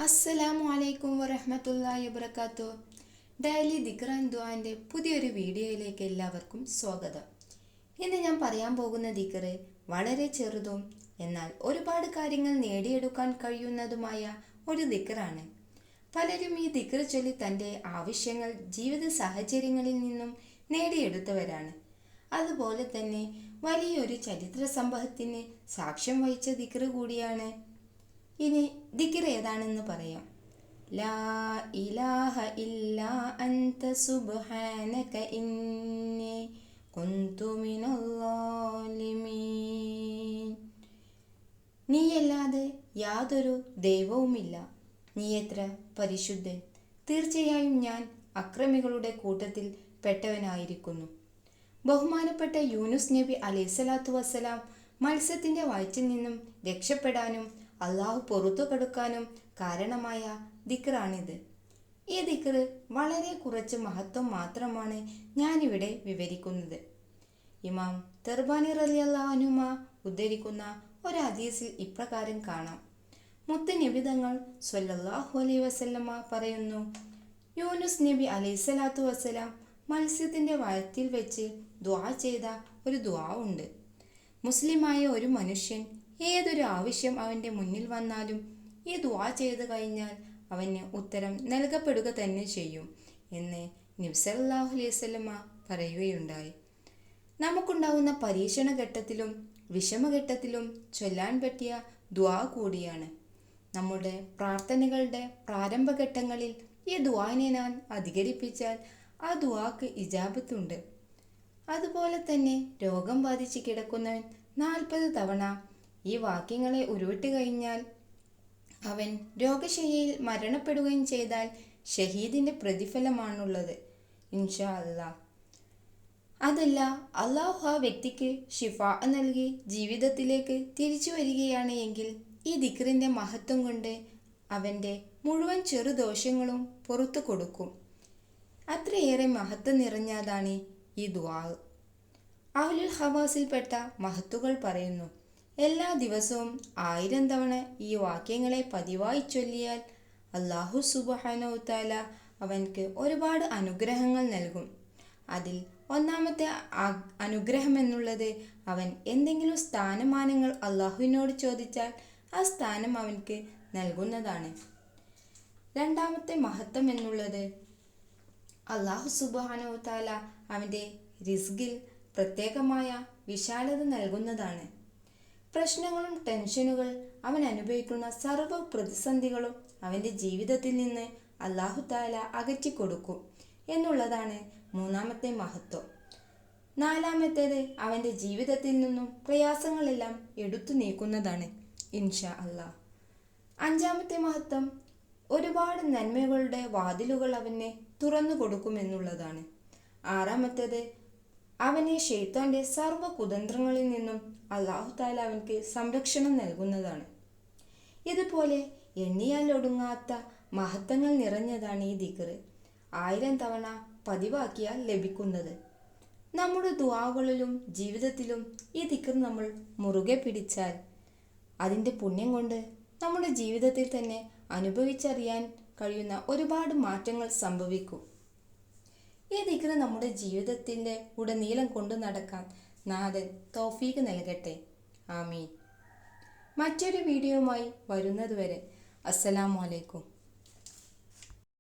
അസ്സലാമു അലൈക്കും വറഹ്മത്തുള്ളാഹി വബറകാതുഹു. ഡെയിലി ദിക്ർ ആൻഡ് ദുആന്റെ പുതിയൊരു വീഡിയോയിലേക്ക് എല്ലാവർക്കും സ്വാഗതം. ഇന്ന് ഞാൻ പറയാൻ പോകുന്ന ദിക്ർ വളരെ ചെറുതും എന്നാൽ ഒരുപാട് കാര്യങ്ങൾ നേടിയെടുക്കാൻ കഴിയുന്നതുമായ ഒരു ദിക്റാണ്. പലരും ഈ ദിക്ർ ചൊല്ലി തൻ്റെ ആവശ്യങ്ങൾ ജീവിത സാഹചര്യങ്ങളിൽ നിന്നും നേടിയെടുത്തവരാണ്. അതുപോലെ തന്നെ വലിയൊരു ചരിത്ര സംഭവത്തിന് സാക്ഷ്യം വഹിച്ച ദിക്ർ കൂടിയാണ്. ഇനി ദിക്ർ ഏതാണെന്ന് പറയാം. ലാ ഇലാഹ ഇല്ലാ അൻത സുബ്ഹാനക ഇന്നി കുന്തു മിനൽ ളാലിമീൻ. നീയല്ലാതെ യാതൊരു ദൈവവുമില്ല, നീ എത്ര പരിശുദ്ധൻ, തീർച്ചയായും ഞാൻ അക്രമികളുടെ കൂട്ടത്തിൽ പെട്ടവനായിരിക്കുന്നു. ബഹുമാനപ്പെട്ട യൂനുസ് നബി അലൈഹിസ്സലാത്തു വസ്സലാം മത്സ്യത്തിൻ്റെ വയറ്റിൽ നിന്നും രക്ഷപ്പെടാനും അള്ളാഹു പുറത്തു കടക്കാനും കാരണമായ ദിക്റാണിത്. ഈ ദിക്ർ വളരെ കുറച്ച് മഹത്വം മാത്രമാണ് ഞാനിവിടെ വിവരിക്കുന്നത്. ഇമാം തെർബാനി റളിയല്ലാഹു അൻഹു ഉദ്ധരിക്കുന്ന ഒരു ഹദീസിൽ ഇപ്രകാരം കാണാം. മുത്ത് നബി തങ്ങൾ സ്വല്ലല്ലാഹു അലൈഹി വസല്ലമ പറയുന്നു, യൂനുസ് നബി അലൈഹിസ്സലാത്തു വസ്സലാം മത്സ്യത്തിൻ്റെ വയറ്റിൽ വെച്ച് ദുആ ചെയ്ത ഒരു ദുആ ഉണ്ട്. മുസ്ലിമായ ഒരു മനുഷ്യൻ ഏതൊരു ആവശ്യം അവൻ്റെ മുന്നിൽ വന്നാലും ഈ ദുആ ചെയ്തു കഴിഞ്ഞാൽ അവന് ഉത്തരം നൽകപ്പെടുക തന്നെ ചെയ്യും എന്ന് നബി സല്ലല്ലാഹു അലൈഹി വസല്ലമ പറയുകയുണ്ടായി. നമുക്കുണ്ടാവുന്ന പരീക്ഷണ ഘട്ടത്തിലും വിഷമഘട്ടത്തിലും ചൊല്ലാൻ പറ്റിയ ദുആ കൂടിയാണ്. നമ്മുടെ പ്രാർത്ഥനകളുടെ പ്രാരംഭഘട്ടങ്ങളിൽ ഈ ദുആനെ നാം അധികരിപ്പിച്ചാൽ ആ ദുആക്ക് ഇജാബത്തുണ്ട്. അതുപോലെ തന്നെ രോഗം ബാധിച്ച് കിടക്കുന്നവൻ 40 തവണ ഈ വാക്യങ്ങളെ ഉരുവിട്ട് കഴിഞ്ഞാൽ അവൻ രോഗശയ്യയിൽ മരണപ്പെടുകയും ചെയ്താൽ ഷഹീദിൻ്റെ പ്രതിഫലമാണുള്ളത് ഇൻഷാ അല്ലാ. അതല്ല, അള്ളാഹു ആ വ്യക്തിക്ക് ഷിഫാ നൽകി ജീവിതത്തിലേക്ക് തിരിച്ചു വരികയാണ് എങ്കിൽ ഈ ദിക്റിൻ്റെ മഹത്വം കൊണ്ട് അവൻ്റെ മുഴുവൻ ചെറുദോഷങ്ങളും പുറത്തു കൊടുക്കും. അത്രയേറെ മഹത്വം നിറഞ്ഞതാണ് ഈ ദുആ. അഹ്ലുൽ ഹവാസിൽപ്പെട്ട മഹത്തുകൾ പറയുന്നു, എല്ലാ ദിവസവും 1000 തവണ ഈ വാക്യങ്ങളെ പതിവായി ചൊല്ലിയാൽ അല്ലാഹു സുബ്ഹാനഹു വ തആല അവൻക്ക് ഒരുപാട് അനുഗ്രഹങ്ങൾ നൽകും. അതിൽ ഒന്നാമത്തെ അനുഗ്രഹം എന്നുള്ളത് അവൻ എന്തെങ്കിലും സ്ഥാനമാനങ്ങൾ അള്ളാഹുവിനോട് ചോദിച്ചാൽ ആ സ്ഥാനം അവൻക്ക് നൽകുന്നതാണ്. രണ്ടാമത്തെ മഹത്വം എന്നുള്ളത് അല്ലാഹു സുബ്ഹാനഹു വ തആല അവൻ്റെ റിസ്കിൽ പ്രത്യേകമായ വിശാലത നൽകുന്നതാണ്. പ്രശ്നങ്ങളും ടെൻഷനുകൾ അവൻ അനുഭവിക്കുന്ന സർവ്വ പ്രതിസന്ധികളും അവൻ്റെ ജീവിതത്തിൽ നിന്ന് അല്ലാഹു തആല അകറ്റിക്കൊടുക്കും എന്നുള്ളതാണ് മൂന്നാമത്തെ മഹത്വം. നാലാമത്തേത് അവൻ്റെ ജീവിതത്തിൽ നിന്നും പ്രയാസങ്ങളെല്ലാം എടുത്തു നീക്കുന്നതാണ് ഇൻഷാ അല്ലാ. അഞ്ചാമത്തെ മഹത്വം ഒരുപാട് നന്മകളുടെ വാതിലുകൾ അവനെ തുറന്നു കൊടുക്കുമെന്നുള്ളതാണ്. ആറാമത്തേത് അവനെ ശൈത്താൻ്റെ സർവ്വ കുതന്ത്രങ്ങളിൽ നിന്നും അല്ലാഹു തആല അവൻക്ക് സംരക്ഷണം നൽകുന്നതാണ്. ഇതുപോലെ എണ്ണിയാൽ ഒടുങ്ങാത്ത മഹത്വങ്ങൾ നിറഞ്ഞതാണ് ഈ ദിക്ർ. 1000 തവണ പതിവാക്കിയാൽ ലഭിക്കുന്നത്. നമ്മുടെ ദുആകളിലും ജീവിതത്തിലും ഈ ദിക്ർ നമ്മൾ മുറുകെ പിടിച്ചാൽ അതിൻ്റെ പുണ്യം കൊണ്ട് നമ്മുടെ ജീവിതത്തിൽ തന്നെ അനുഭവിച്ചറിയാൻ കഴിയുന്ന ഒരുപാട് മാറ്റങ്ങൾ സംഭവിക്കും. ഈ ദിക്ർ നമ്മുടെ ജീവിതത്തിൻ്റെ ഉടനീളം കൊണ്ടു നടക്കാൻ നാഥൻ തൗഫീഖ് നൽകട്ടെ. ആമീൻ. മറ്റൊരു വീഡിയോയുമായി വരുന്നതുവരെ അസ്സലാമു അലൈക്കും.